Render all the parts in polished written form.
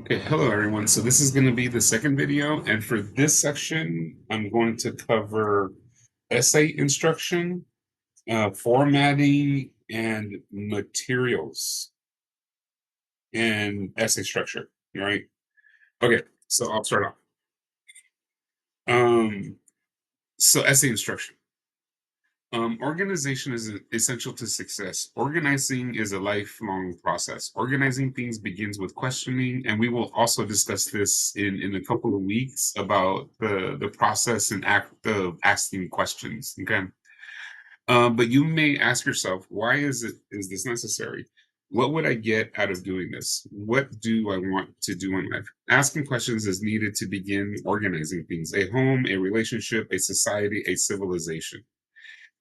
Okay, hello everyone. So this is going to be the second video, and for this section, I'm going to cover essay instruction, formatting, and materials and essay structure. All right. Okay, so I'll start off. Um, so essay instruction. Organization is essential to success. Organizing is a lifelong process. Organizing things begins with questioning, and we will also discuss this in a couple of weeks about the process and act of asking questions. Okay, but you may ask yourself, why is this necessary? What would I get out of doing this? What do I want to do in life? Asking questions is needed to begin organizing things: a home, a relationship, a society, a civilization.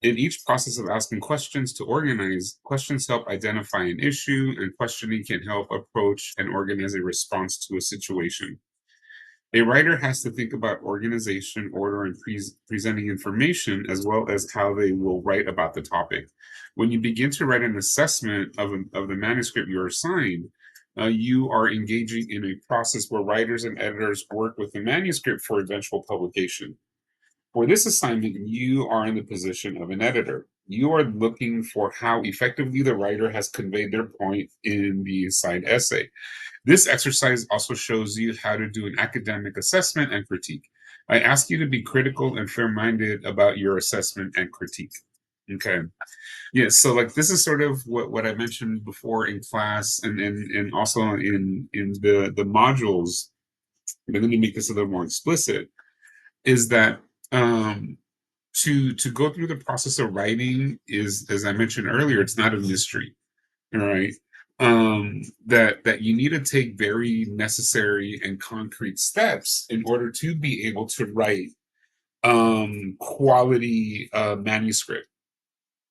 In each process of asking questions to organize, questions help identify an issue, and questioning can help approach and organize a response to a situation. A writer has to think about organization, order, and presenting information, as well as how they will write about the topic. When you begin to write an assessment of the manuscript you're assigned, you are engaging in a process where writers and editors work with the manuscript for eventual publication. For this assignment, you are in the position of an editor. You are looking for how effectively the writer has conveyed their point in the assigned essay. This exercise also shows you how to do an academic assessment and critique. I ask you to be critical and fair minded about your assessment and critique. Okay. Yeah. So, like, this is sort of what I mentioned before in class and also in the modules. But let me make this a little more explicit is that um to go through the process of writing is, as I mentioned earlier, it's not a mystery. All right. That you need to take very necessary and concrete steps in order to be able to write quality manuscript.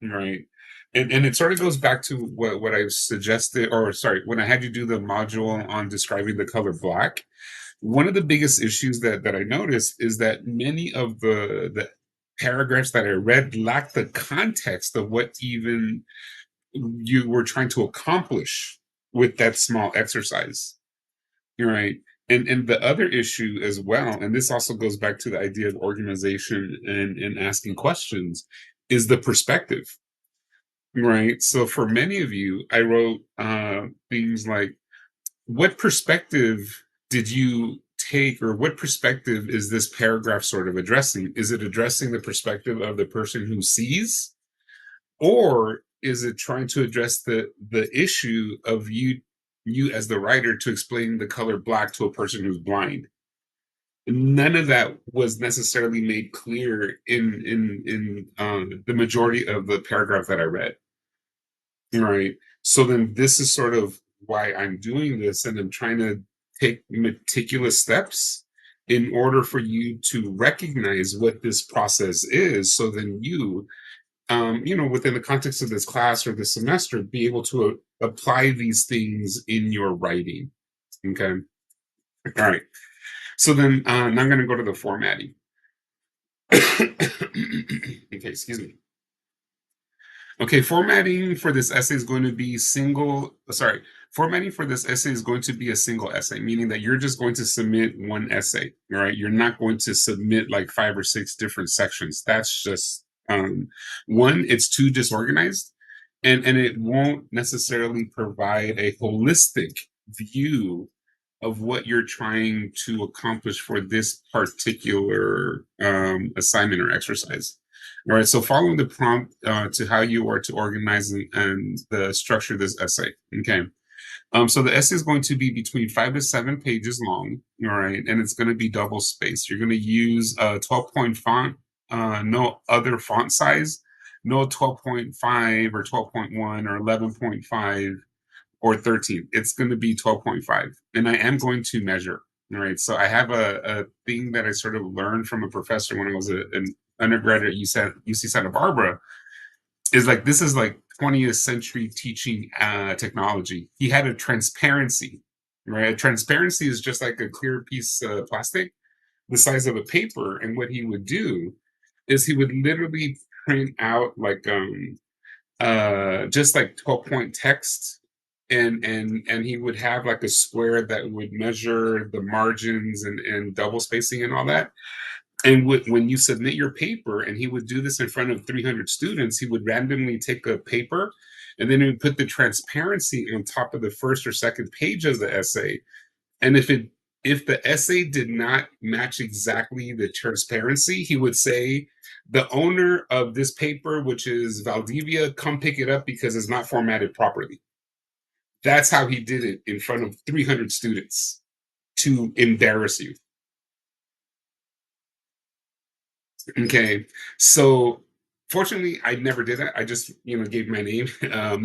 Right. And it sort of goes back to what I suggested, or sorry, when I had you do the module on describing the color black. One of the biggest issues that I noticed is that many of the paragraphs that I read lack the context of what even you were trying to accomplish with that small exercise. You're right. And the other issue as well, and this also goes back to the idea of organization and asking questions, is the perspective. Right. So for many of you, I wrote things like, what perspective did you take, or what perspective is this paragraph sort of addressing? Is it addressing the perspective of the person who sees, or is it trying to address the issue of you as the writer to explain the color black to a person who's blind? None of that was necessarily made clear in the majority of the paragraph that I read. Right. So then this is sort of why I'm doing this, and I'm trying to take meticulous steps in order for you to recognize what this process is. So then within the context of this class or this semester, be able to apply these things in your writing. Okay. All right. So then now I'm going to go to the formatting. Okay. Excuse me. Okay, formatting for this essay is going to be a single essay, meaning that you're just going to submit one essay, all right? You're not going to submit like five or six different sections. That's just one, it's too disorganized, and it won't necessarily provide a holistic view of what you're trying to accomplish for this particular assignment or exercise. All right, so following the prompt to how you are to organize and the structure of this essay. Okay, so the essay is going to be between 5 to 7 pages long. All right, and it's going to be double spaced. You're going to use a 12-point font, no other font size, no 12.5 or 12.1 or 11.5 or 13. It's going to be 12.5. And I am going to measure. All right. So I have a thing that I sort of learned from a professor when I was an undergraduate at UC Santa Barbara, is like, this is like 20th century teaching technology. He had a transparency, right? A transparency is just like a clear piece of plastic the size of a paper. And what he would do is he would literally print out like just like 12-point text and he would have like a square that would measure the margins and double spacing and all that. And when you submit your paper, and he would do this in front of 300 students, he would randomly take a paper, and then he would put the transparency on top of the first or second page of the essay. And if the essay did not match exactly the transparency, he would say, "The owner of this paper, which is Valdivia, come pick it up because it's not formatted properly." That's how he did it in front of 300 students to embarrass you. Okay. So fortunately I never did that. I just, gave my name.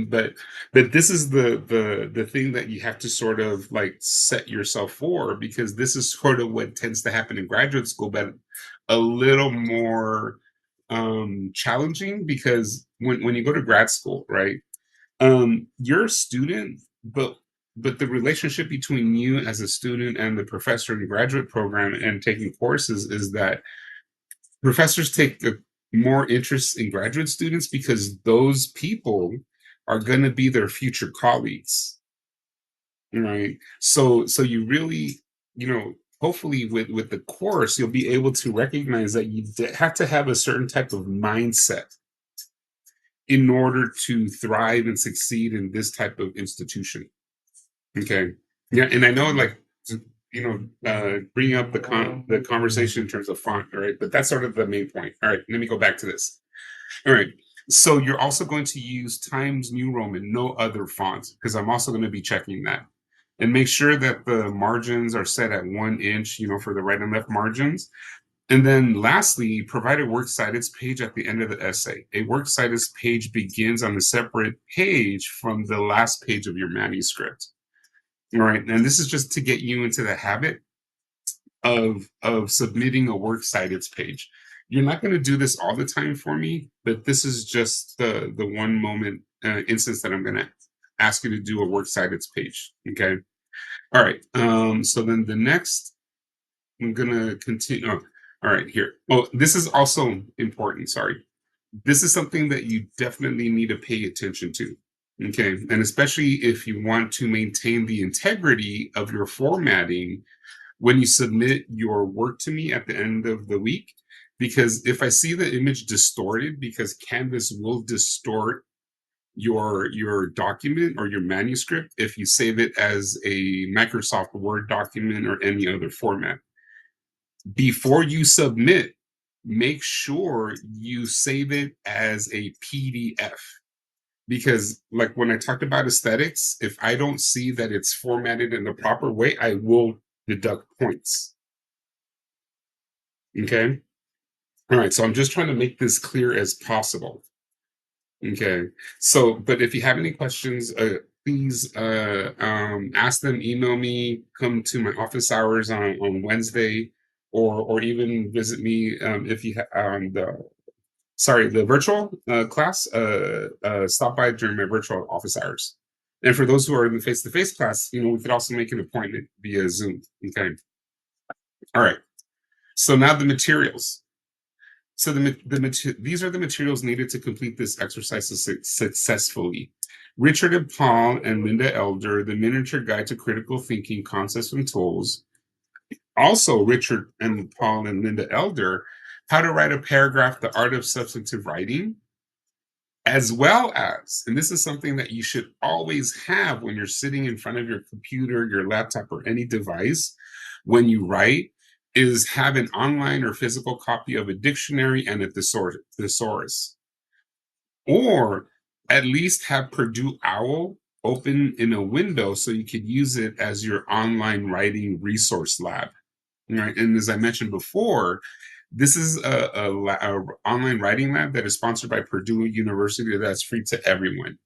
But this is the thing that you have to sort of like set yourself for, because this is sort of what tends to happen in graduate school, but a little more challenging, because when you go to grad school, right? You're a student, but the relationship between you as a student and the professor in the graduate program and taking courses is that professors take more interest in graduate students, because those people are going to be their future colleagues, right? So you really, hopefully with the course you'll be able to recognize that you have to have a certain type of mindset in order to thrive and succeed in this type of institution. Okay. Yeah, and I know, like, bringing up the conversation in terms of font, all right? But that's sort of the main point. All right, let me go back to this. All right. So you're also going to use Times New Roman, no other fonts, because I'm also going to be checking that. And make sure that the margins are set at 1 inch, for the right and left margins. And then lastly, provide a works cited page at the end of the essay. A works cited page begins on a separate page from the last page of your manuscript. All right. And this is just to get you into the habit of submitting a works cited page. You're not going to do this all the time for me, but this is just the one moment instance that I'm going to ask you to do a works cited page. Okay. All right. So then the next, I'm going to continue. Oh, all right. Here. Oh, this is also important. Sorry. This is something that you definitely need to pay attention to. Okay. And especially if you want to maintain the integrity of your formatting when you submit your work to me at the end of the week. Because if I see the image distorted, because Canvas will distort your document or your manuscript if you save it as a Microsoft Word document or any other format. Before you submit, make sure you save it as a PDF, because like when I talked about aesthetics, if I don't see that it's formatted in the proper way, I will deduct points. Okay. All right. So I'm just trying to make this clear as possible. Okay. So, but if you have any questions, please ask them, email me, come to my office hours on Wednesday, or even visit me if you on the virtual class. Stop by during my virtual office hours. And for those who are in the face-to-face class, we could also make an appointment via Zoom. Okay. All right. So now the materials. So these are the materials needed to complete this exercise successfully. Richard and Paul and Linda Elder, The Miniature Guide to Critical Thinking Concepts and Tools. Also, Richard and Paul and Linda Elder, How to Write a Paragraph, The Art of Substantive Writing, as well as, and this is something that you should always have when you're sitting in front of your computer, your laptop, or any device when you write, is have an online or physical copy of a dictionary and a thesaurus, or at least have Purdue OWL open in a window so you could use it as your online writing resource lab. Right. And as I mentioned before, this is a online writing lab that is sponsored by Purdue University, that's free to everyone.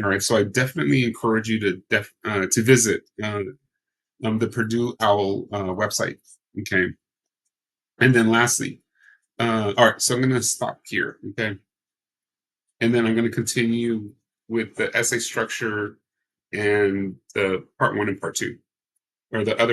All right. So I definitely encourage you to visit the Purdue OWL website. Okay. And then lastly, all right. So I'm going to stop here. Okay. And then I'm going to continue with the essay structure and the part one and part two, or the other